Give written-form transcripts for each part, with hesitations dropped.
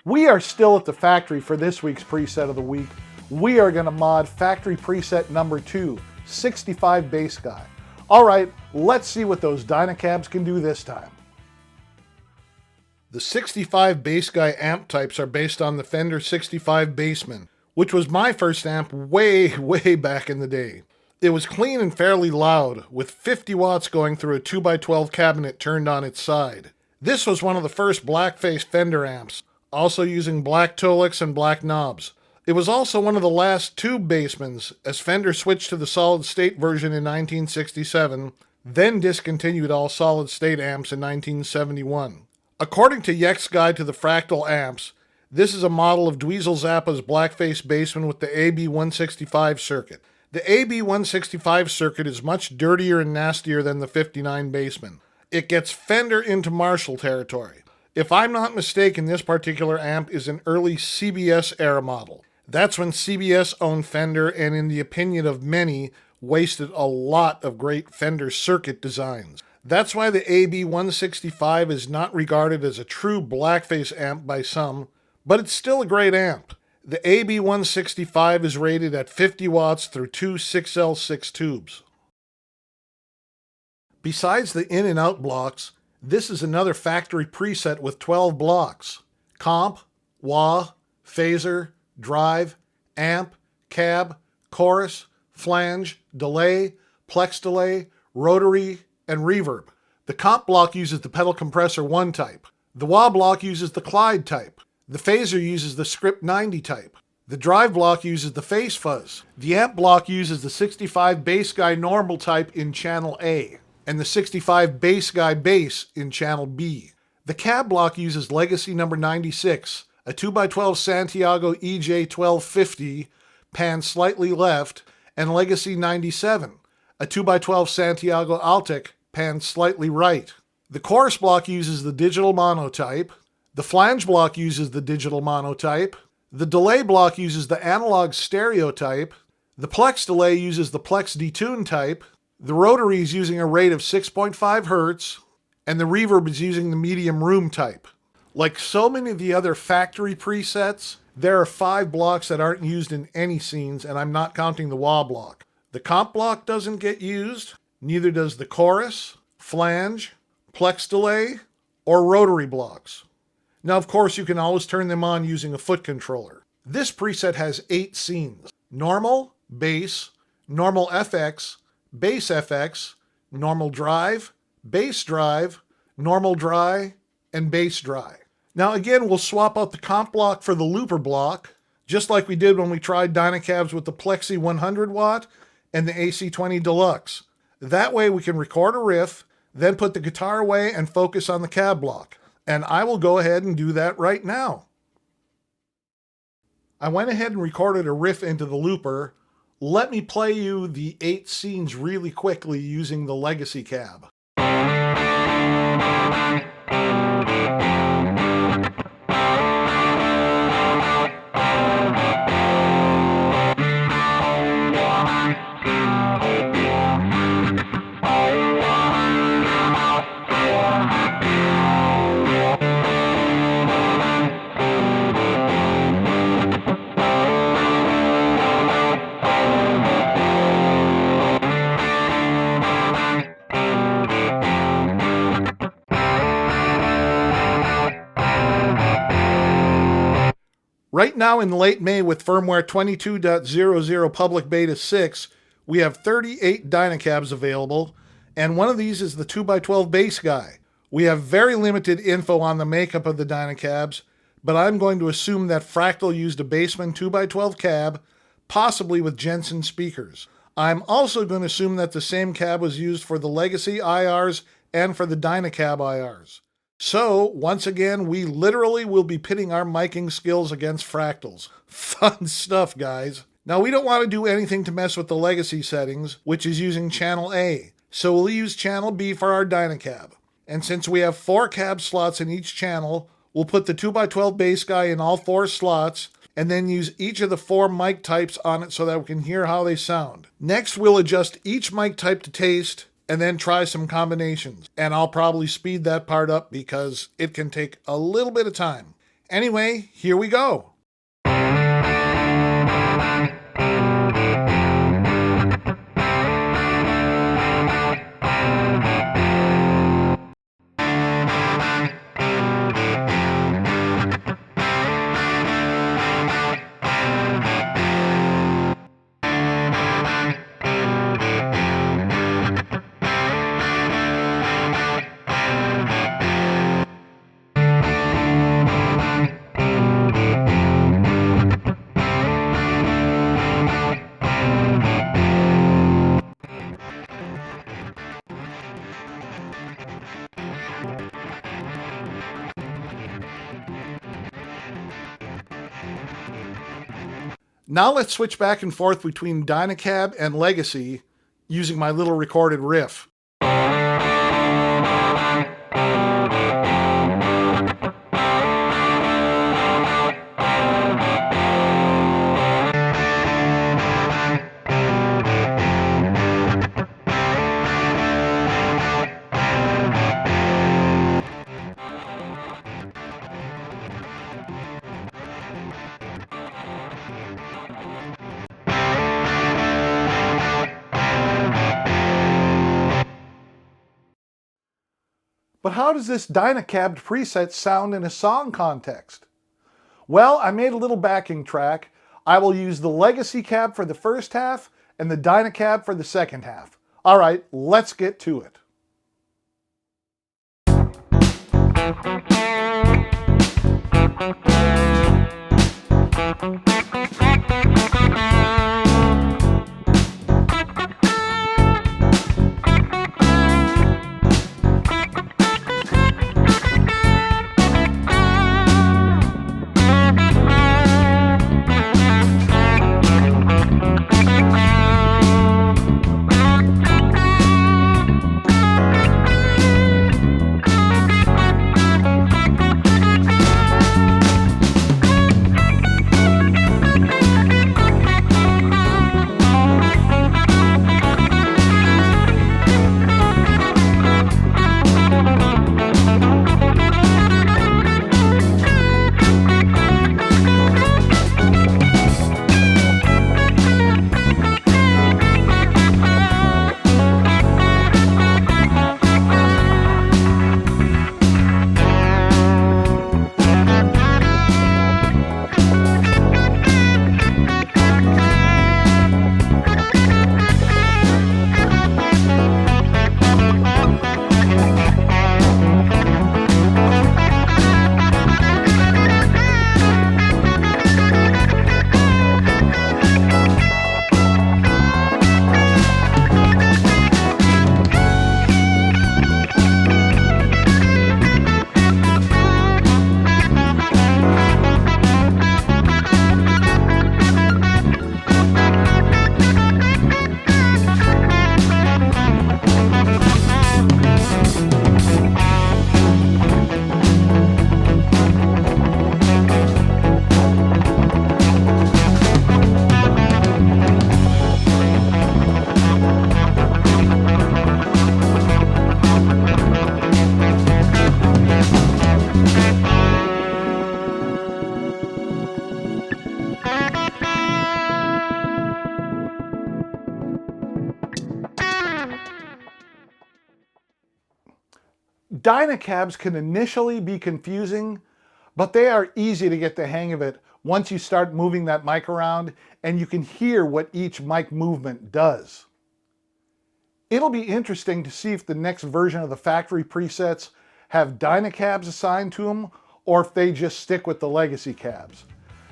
We are still at the factory for this week's preset of the week. We are going to mod factory preset number 2, 65 Bassguy. All right, let's see what those Dyna-Cabs can do this time. The 65 Bassguy amp types are based on the Fender 65 Bassman, which was my first amp way back in the day. It was clean and fairly loud, with 50 watts going through a 2x12 cabinet turned on its side. This was one of the first blackface Fender amps, also using black Tolex and black knobs. It was also one of the last tube Bassmans, as Fender switched to the solid-state version in 1967, then discontinued all solid-state amps in 1971. According to Yek's Guide to the Fractal Amps, this is a model of Dweezil Zappa's blackface Bassman with the AB165 circuit. The AB165 circuit is much dirtier and nastier than the 59 Bassman. It gets Fender into Marshall territory. If I'm not mistaken, this particular amp is an early CBS era model. That's when CBS owned Fender and, in the opinion of many, wasted a lot of great Fender circuit designs. That's why the AB165 is not regarded as a true blackface amp by some, but it's still a great amp. The AB165 is rated at 50 watts through two 6L6 tubes. Besides the in and out blocks, this is another factory preset with 12 blocks: comp, wah, phaser, drive, amp, cab, chorus, flange, delay, plex delay, rotary, and reverb. The comp block uses the pedal compressor 1 type. The wah block uses the Clyde type. The phaser uses the Script 90 type. The drive block uses the phase fuzz. The amp block uses the 65 Bassguy normal type in channel A, and the 65 Bassguy bass in channel B. The cab block uses Legacy number 96, a 2x12 Santiago EJ1250, pan slightly left, and Legacy 97, a 2x12 Santiago Altic, pan slightly right. The chorus block uses the digital mono type. The flange block uses the digital mono type. The delay block uses the analog stereo type. The plex delay uses the plex detune type. The rotary is using a rate of 6.5 Hz, and the reverb is using the medium room type. Like so many of the other factory presets, there are 5 blocks that aren't used in any scenes, and I'm not counting the wah block. The comp block doesn't get used, neither does the chorus, flange, plex delay, or rotary blocks. Now, of course, you can always turn them on using a foot controller. This preset has 8 scenes: normal, bass, normal FX, bass FX, normal drive, bass drive, normal dry, and bass dry. Now again, we'll swap out the comp block for the looper block, just like we did when we tried Dyna-Cabs with the Plexi 100 watt and the AC20 Deluxe. That way we can record a riff, then put the guitar away and focus on the cab block. And I will go ahead and do that right now. I went ahead and recorded a riff into the looper. Let me play you the 8 scenes really quickly using the Legacy cab. Right now in late May with firmware 22.00 public beta 6, we have 38 Dyna-Cabs available, and one of these is the 2x12 Bassguy. We have very limited info on the makeup of the Dyna-Cabs, but I'm going to assume that Fractal used a Bassman 2x12 cab, possibly with Jensen speakers. I'm also going to assume that the same cab was used for the Legacy IRs and for the Dyna-Cab IRs. So, once again, we literally will be pitting our miking skills against Fractals. Fun stuff, guys. Now, we don't want to do anything to mess with the Legacy settings, which is using channel A, so we'll use channel B for our Dyna-Cab. And since we have 4 cab slots in each channel, we'll put the 2x12 Bassguy in all 4 slots, and then use each of the 4 mic types on it so that we can hear how they sound. Next, we'll adjust each mic type to taste, and then try some combinations. And I'll probably speed that part up because it can take a little bit of time. Anyway, here we go. Now let's switch back and forth between Dyna-Cab and Legacy using my little recorded riff. But how does this Dyna-Cab preset sound in a song context? Well, I made a little backing track. I will use the Legacy cab for the first half and the Dyna-Cab for the second half. All right, let's get to it. Dyna-Cabs can initially be confusing, but they are easy to get the hang of it once you start moving that mic around and you can hear what each mic movement does. It'll be interesting to see if the next version of the factory presets have Dyna-Cabs assigned to them or if they just stick with the Legacy cabs.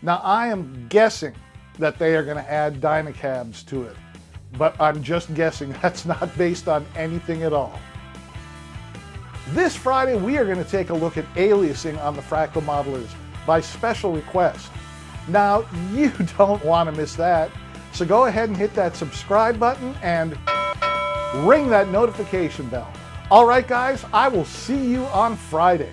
Now I am guessing that they are going to add Dyna-Cabs to it, but I'm just guessing. That's not based on anything at all. This Friday, we are going to take a look at aliasing on the Fractal Modelers by special request. Now, you don't want to miss that, so go ahead and hit that subscribe button and ring that notification bell. All right, guys, I will see you on Friday.